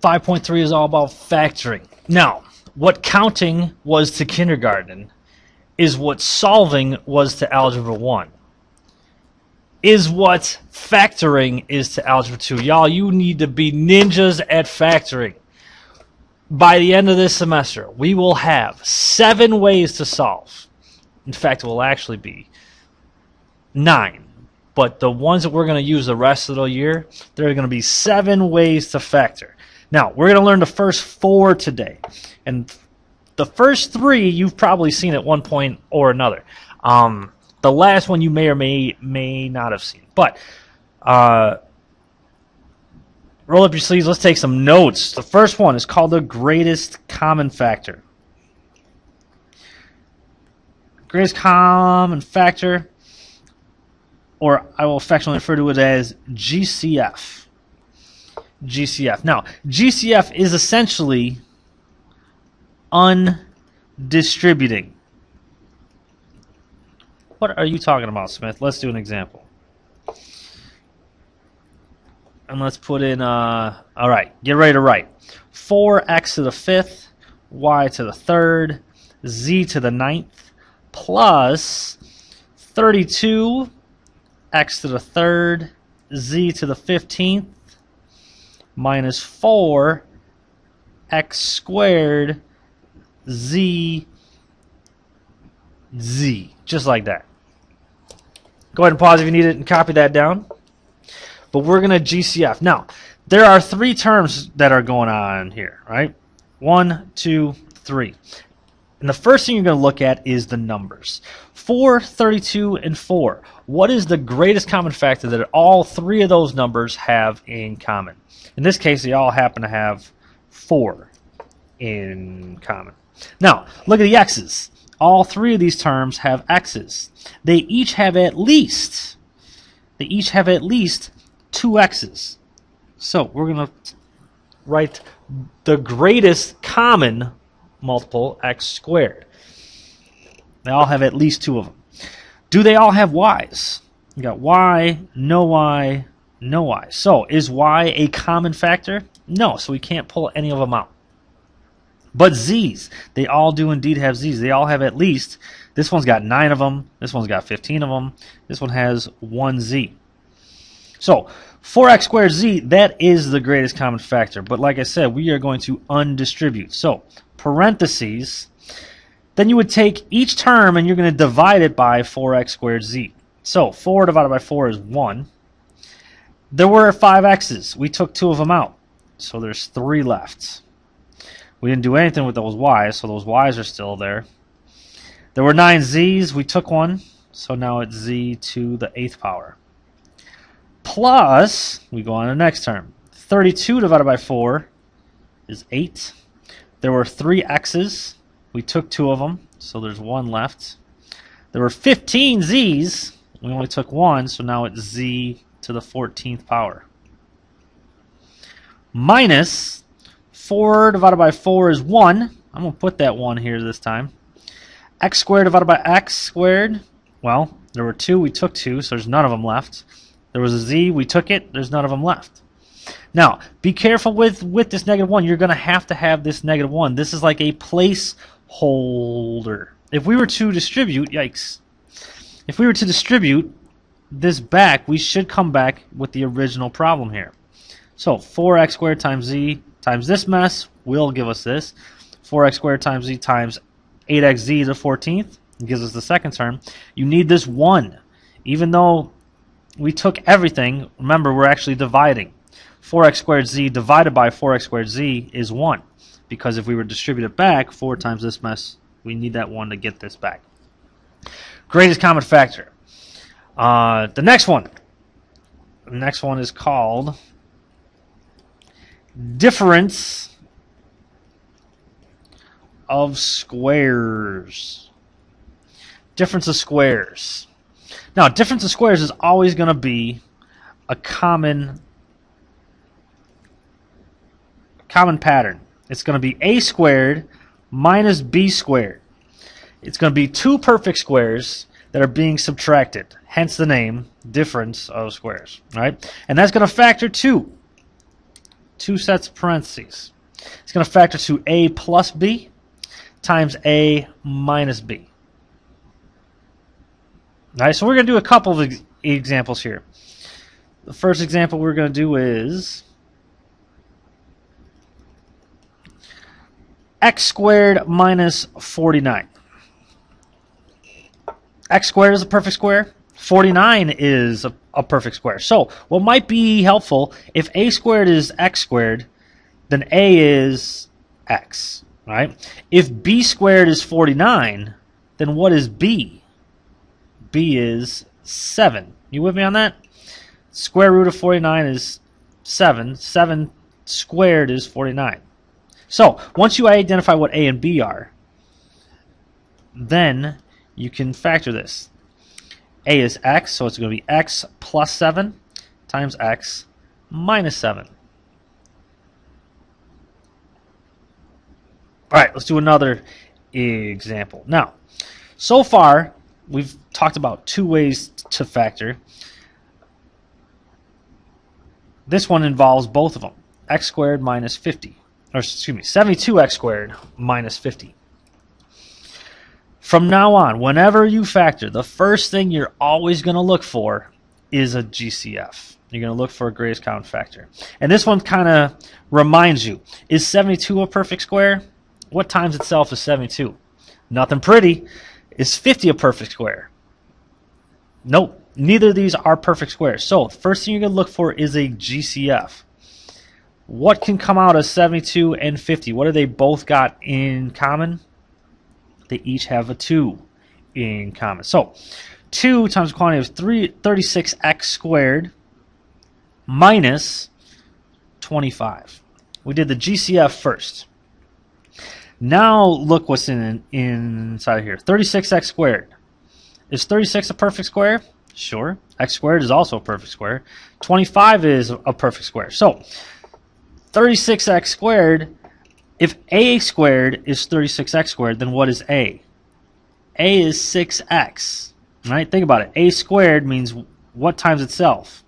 5.3 is all about factoring. Now, what counting was to kindergarten is what solving was to Algebra 1. Is what factoring is to Algebra 2. Y'all, you need to be ninjas at factoring. By the end of this semester, we will have 7 ways to solve. In fact, it will actually be 9. But the ones that we're going to use the rest of the year, there are going to be 7 ways to factor. Now, we're going to learn the first 4 today. And the first 3 you've probably seen at one point or another. The last one you may or may not have seen. But roll up your sleeves. Let's take some notes. The first one is called the greatest common factor. Greatest common factor, or I will affectionately refer to it as GCF. GCF. Now, GCF is essentially undistributing. What are you talking about, Smith? Let's do an example. And let's put in, all right, get ready to write. 4x to the 5th, y to the 3rd, z to the 9th, plus 32, x to the 3rd, z to the 15th, minus 4, x squared, z, just like that. Go ahead and pause if you need it and copy that down. But we're going to GCF. Now, there are 3 terms that are going on here, right? 1, 2, 3. And the first thing you're going to look at is the numbers. 4, 32, and 4. What is the greatest common factor that all 3 of those numbers have in common? In this case, they all happen to have 4 in common. Now, look at the x's. All 3 of these terms have x's. They each have at least 2 x's. So we're going to write the greatest common multiple, x squared. They all have at least 2 of them. Do they all have y's? You got y, no y, no y. So is y a common factor? No, so we can't pull any of them out. But z's, they all do indeed have z's. They all have at least, this one's got 9 of them, this one's got 15 of them, this one has 1 z. So 4x squared z, that is the greatest common factor. But like I said, we are going to undistribute. So parentheses, then you would take each term and you're going to divide it by 4x squared z. So 4 divided by 4 is 1. There were 5 x's. We took 2 of them out. So there's 3 left. We didn't do anything with those y's, so those y's are still there. There were 9 z's. We took 1. So now it's z to the 8th power. Plus, we go on to the next term. 32 divided by 4 is 8. There were 3 x's. We took 2 of them, so there's 1 left. There were 15 z's. We only took 1, so now it's z to the 14th power. Minus 4 divided by 4 is 1. I'm going to put that 1 here this time. X squared divided by x squared. Well, there were 2. We took 2, so there's none of them left. There was a z. We took it. There's none of them left. Now, be careful with this negative 1. You're going to have this negative 1. This is like a placeholder. If we were to distribute, yikes. If we were to distribute this back, we should come back with the original problem here. So 4x squared times z times this mess will give us this. 4x squared times z times 8xz to the 14th gives us the second term. You need this 1. Even though we took everything, remember we're actually dividing. 4x squared z divided by 4x squared z is 1. Because if we were to distribute it back, 4 times this mess, we need that 1 to get this back. Greatest common factor. The next one. The next one is called difference of squares. Difference of squares. Now, difference of squares is always going to be a common pattern. It's going to be a squared minus b squared. It's going to be 2 perfect squares that are being subtracted. Hence the name, difference of squares. Right? And that's going to factor 2. two sets of parentheses. It's going to factor to a plus b times a minus b. All right, so we're going to do a couple of examples here. The first example we're going to do is x squared minus 49. X squared is a perfect square. 49 is a perfect square. So what might be helpful, if a squared is x squared, then a is x. Right? If b squared is 49, then what is b? B is 7. You with me on that? Square root of 49 is 7. 7 squared is 49. So once you identify what a and b are, then you can factor this. A is x, so it's going to be x plus 7 times x minus 7. All right, let's do another example. Now, so far, we've talked about two ways to factor. This one involves both of them. X squared minus 50. Or excuse me, 72x squared minus 50. From now on, whenever you factor, the first thing you're always going to look for is a GCF. You're going to look for a greatest common factor. And this one kind of reminds you, is 72 a perfect square? What times itself is 72? Nothing pretty. Is 50 a perfect square? Nope. Neither of these are perfect squares. So the first thing you're going to look for is a GCF. What can come out of 72 and 50? What do they both got in common? They each have a 2 in common. So 2 times the quantity of 36x squared minus 25. We did the GCF first. Now look what's inside of here. 36x squared. Is 36 a perfect square? Sure. X squared is also a perfect square. 25 is a perfect square. So 36x squared, if a squared is 36x squared, then what is a? A is 6x. Right? Think about it. A squared means what times itself?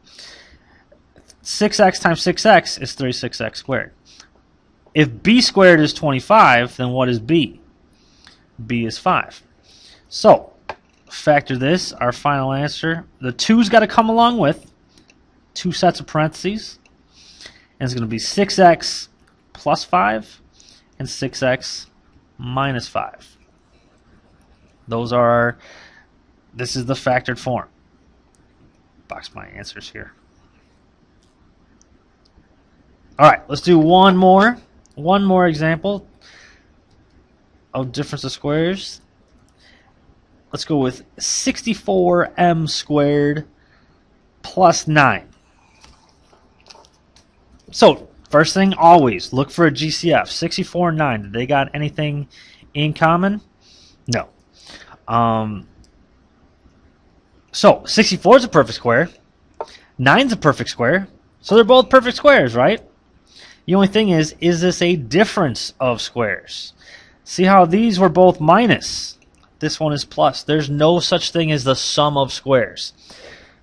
6x times 6x is 36x squared. If b squared is 25, then what is b? B is 5. So, factor this, our final answer. The 2's got to come along with two sets of parentheses. And it's going to be 6x plus 5 and 6x minus 5. Those are, this is the factored form. Box my answers here. All right, let's do one more example of difference of squares. Let's go with 64m squared plus 9. So, first thing, always look for a GCF. 64 and 9. Did they got anything in common? No. So, 64 is a perfect square. 9 is a perfect square. So they're both perfect squares, right? The only thing is this a difference of squares? See how these were both minus. This one is plus. There's no such thing as the sum of squares.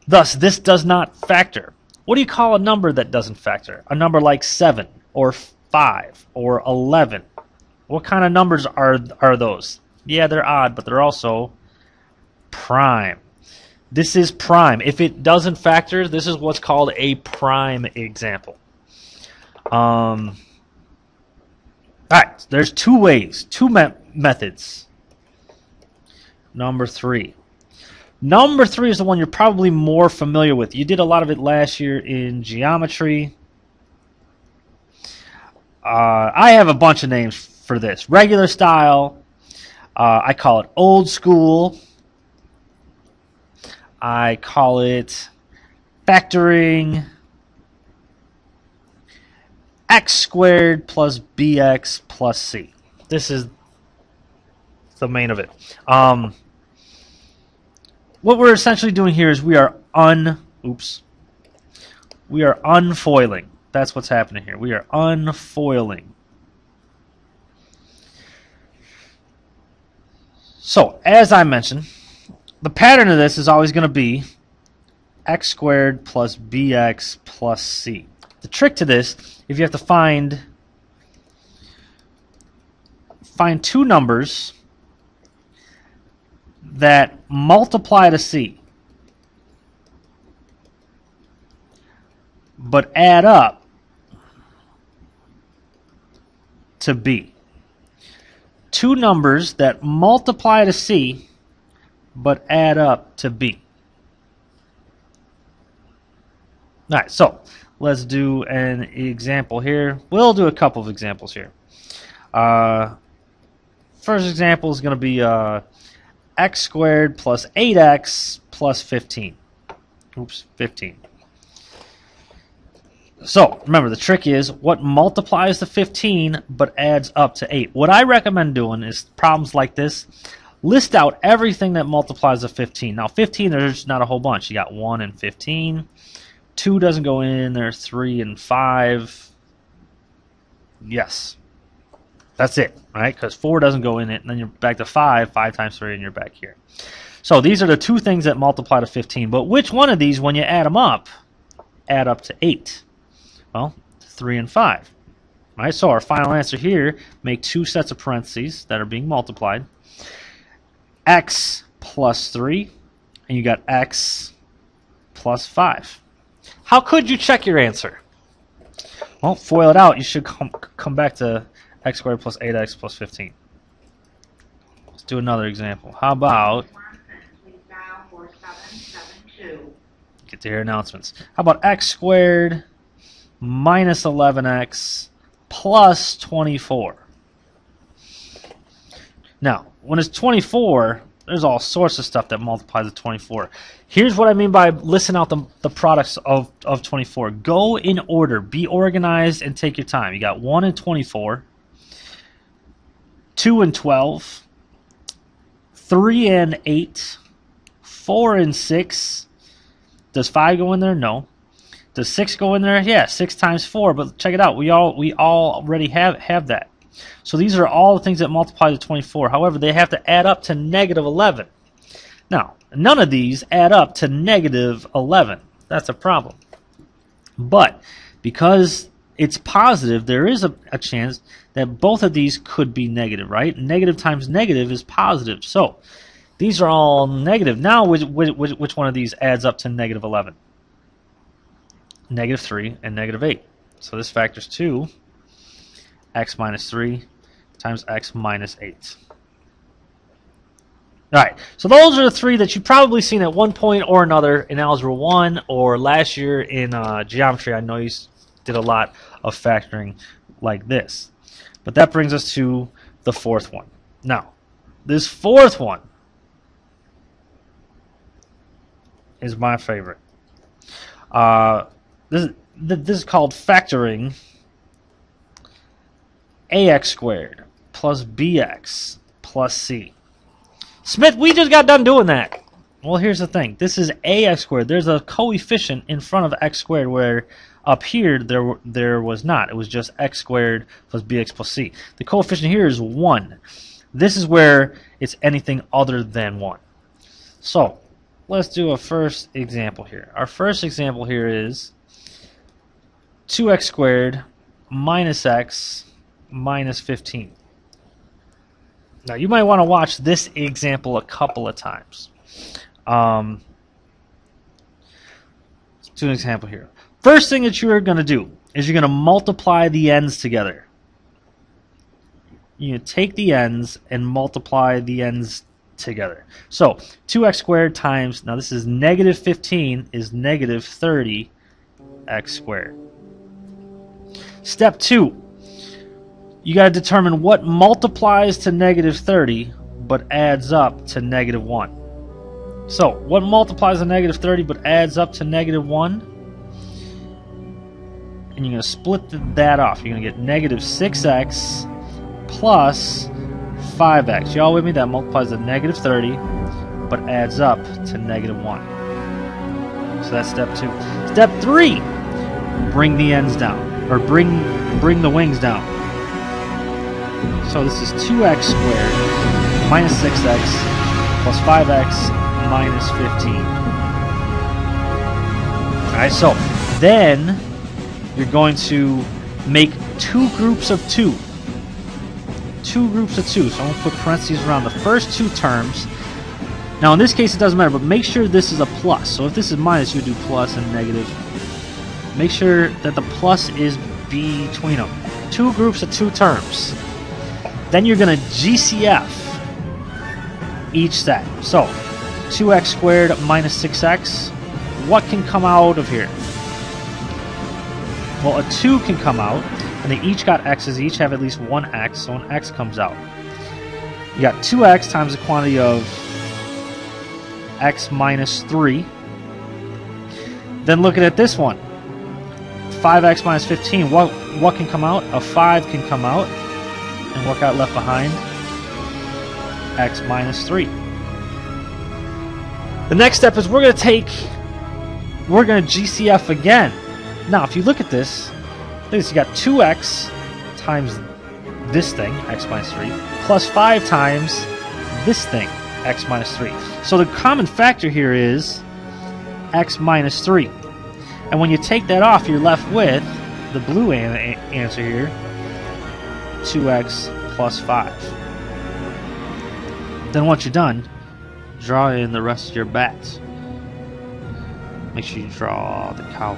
Thus, this does not factor. What do you call a number that doesn't factor? A number like 7 or 5 or 11. What kind of numbers are those? Yeah, they're odd, but they're also prime. This is prime. If it doesn't factor, this is what's called a prime example. All right, there's two ways, two methods. Number 3. Number 3 is the one you're probably more familiar with. You did a lot of it last year in geometry. I have a bunch of names for this. Regular style. I call it old school. I call it factoring. X squared plus bx plus c. This is the main of it. What we're essentially doing here is we are unfoiling. That's what's happening here. We are unfoiling. So, as I mentioned, the pattern of this is always going to be x squared plus bx plus c. the trick to this, if you have to find two numbers that multiply to C but add up to B. Two numbers that multiply to C but add up to B. All right, so let's do an example here. We'll do a couple of examples here. First example is going to be x squared plus 8x plus 15. Oops, 15. So remember, the trick is what multiplies to 15 but adds up to 8. What I recommend doing is problems like this. List out everything that multiplies to 15. Now 15, there's not a whole bunch. You got 1 and 15. 2 doesn't go in. There's 3 and 5. Yes. That's it, right? Because 4 doesn't go in it, and then you're back to 5. 5 times 3, and you're back here. So these are the two things that multiply to 15. But which one of these, when you add them up, add up to 8? Well, 3 and 5. All right, so our final answer here, make two sets of parentheses that are being multiplied. X plus 3, and you got x plus 5. How could you check your answer? Well, FOIL it out. You should come back to x squared plus 8x plus 15. Let's do another example. How about, get to hear announcements. How about x squared minus 11x plus 24? Now, when it's 24, there's all sorts of stuff that multiplies to 24. Here's what I mean by listing out the products of 24. Go in order. Be organized and take your time. You got 1 and 24, 2 and 12, 3 and 8, 4 and 6. Does 5 go in there? No. Does 6 go in there? Yeah, 6 times 4. But check it out. We all already have that. So these are all the things that multiply to 24. However, they have to add up to negative 11. Now, none of these add up to negative 11. That's a problem. But because it's positive, there is a chance that both of these could be negative, right? Negative times negative is positive. So these are all negative. Now, which one of these adds up to negative 11? Negative 3 and negative 8. So this factors 2. X minus 3 times x minus 8. All right, so those are the three that you've probably seen at one point or another in Algebra 1 or last year in geometry. I know you did a lot of factoring like this. But that brings us to the fourth one. Now, this fourth one is my favorite. This is called factoring ax squared plus bx plus c. Smith, we just got done doing that. Well, here's the thing. This is ax squared. There's a coefficient in front of x squared where up here there was not. It was just x squared plus bx plus c. The coefficient here is 1. This is where it's anything other than 1. So let's do a first example here. Our first example here is 2x squared minus x minus 15. Now you might want to watch this example a couple of times. Let's do an example here. First thing that you're going to do is you're going to multiply the ends together. You take the ends and multiply the ends together. So 2x squared times, now this is negative 15 is negative 30 x squared. Step 2. You got to determine what multiplies to negative 30 but adds up to negative 1. So, what multiplies to negative 30 but adds up to negative 1? And you're going to split that off. You're going to get negative 6x plus 5x. Y'all with me? That multiplies to negative 30 but adds up to negative 1. So that's step 2. Step 3. Bring the ends down. Or bring the wings down. So this is 2x squared minus 6x plus 5x minus 15. Alright, so then you're going to make two groups of two. Two groups of two. So I'm going to put parentheses around the first two terms. Now in this case it doesn't matter, but make sure this is a plus. So if this is minus, you do plus and negative. Make sure that the plus is between them. Two groups of two terms. Then you're going to GCF each set. So 2x squared minus 6x. What can come out of here? Well, a 2 can come out, and they each got x's. They each have at least one x, so an x comes out. You got 2x times the quantity of x minus 3. Then looking at this one, 5x minus 15. What can come out? A 5 can come out, and what got left behind? X minus 3. The next step is we're going to GCF again. Now, if you look at this, you got 2x times this thing, x minus 3, plus 5 times this thing, x minus 3. So the common factor here is x minus 3. And when you take that off, you're left with the blue answer here, 2x plus 5. Then once you're done, draw in the rest of your bats. Make sure you draw the cowl.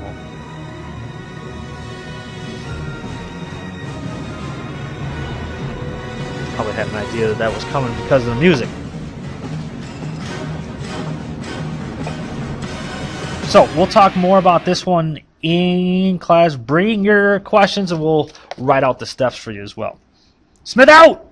Probably had an idea that that was coming because of the music. So we'll talk more about this one in class. Bring your questions and we'll write out the steps for you as well. Smith out!